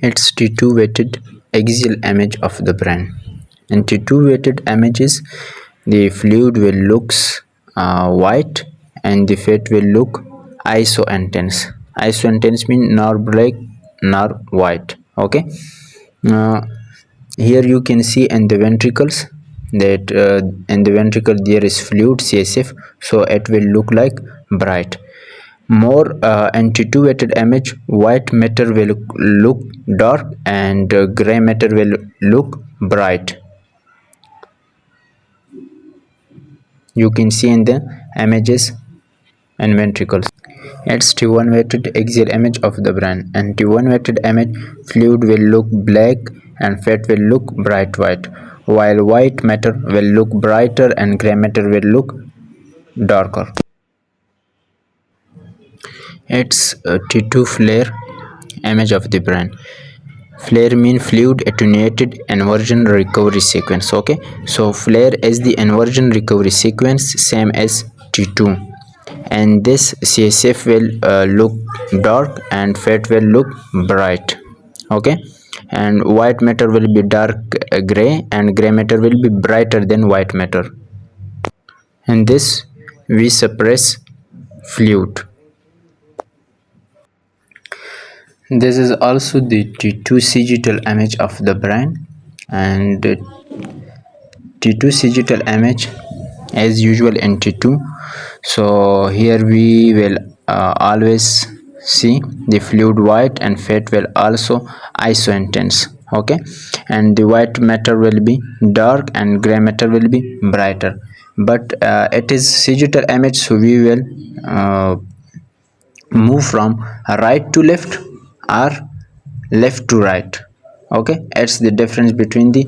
It's T2 weighted axial image of the brain. In T2 weighted images, the fluid will looks white and the fat will look iso-intense. Iso-intense means nor black nor white. Okay. Uh, Here you can see in the ventricles that in the ventricle there is fluid CSF, so it will look like bright. More attenuated image, white matter will look dark and gray matter will look bright. You can see in the images and ventricles. It's T1 weighted axial image of the brain, and T1 weighted image fluid will look black and fat will look bright white, while white matter will look brighter and gray matter will look darker. It's a T2 flare image of the brain. Flare mean fluid attenuated inversion recovery sequence. Okay, so flare is the inversion recovery sequence, same as T2, and this CSF will look dark and fat will look bright. Okay, and white matter will be dark gray and gray matter will be brighter than white matter. And this we suppress fluid. This is also the T2 sagittal image of the brain, and T2 sagittal image as usual in T2. So here we will always see the fluid white and fat will also iso intense. Okay, and the white matter will be dark and gray matter will be brighter, but it is sagittal image, so we will move from right to left or left to right. Okay, it's the difference between the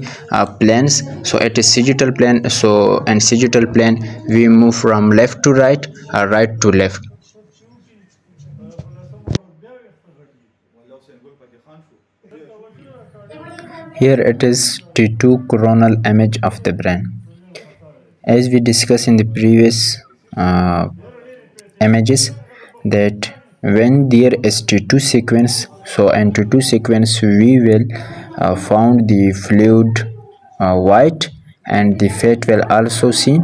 planes. So it is sagittal plane, so in sagittal plane we move from left to right or right to left. Here it is T2 coronal image of the brain. As we discussed in the previous uh, images, that when there is T2 sequence, so in T2 sequence we will found the fluid white and the fat will also seen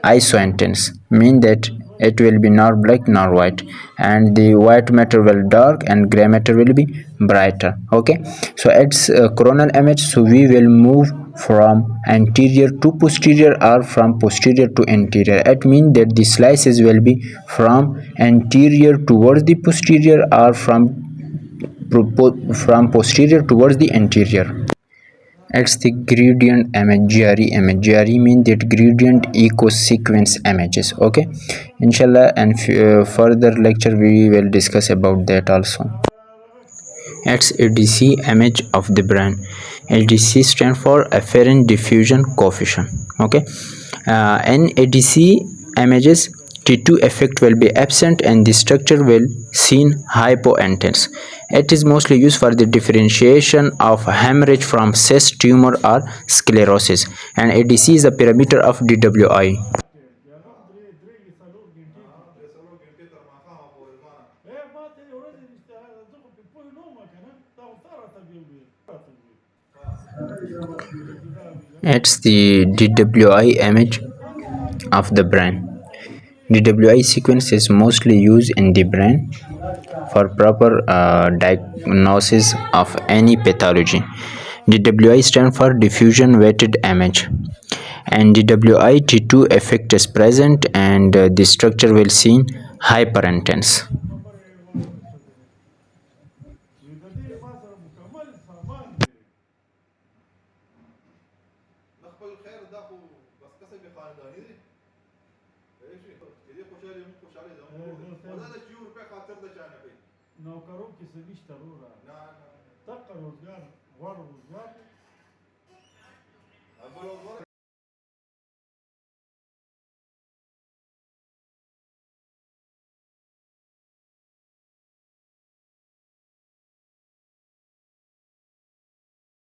isointense, mean that it will be nor black nor white, and the white matter will dark and gray matter will be brighter. Okay, so it's a coronal image, so we will move from anterior to posterior or from posterior to anterior. It means that the slices will be from anterior towards the posterior or from posterior towards the anterior. It's the gradient image, GRE image. GRE means that gradient echo sequence images. Okay, inshallah, and further lecture we will discuss about that also. It's ADC image of the brain. ADC stands for afferent diffusion coefficient. Okay, in ADC images, T2 effect will be absent and the structure will seen hypointense. It is mostly used for the differentiation of hemorrhage from cyst, tumor, or sclerosis. And ADC is a parameter of DWI. It's the DWI image of the brain. DWI sequence is mostly used in the brain for proper diagnosis of any pathology. DWI stands for diffusion weighted image, and DWI T2 effect is present and the structure will seen hyperintense.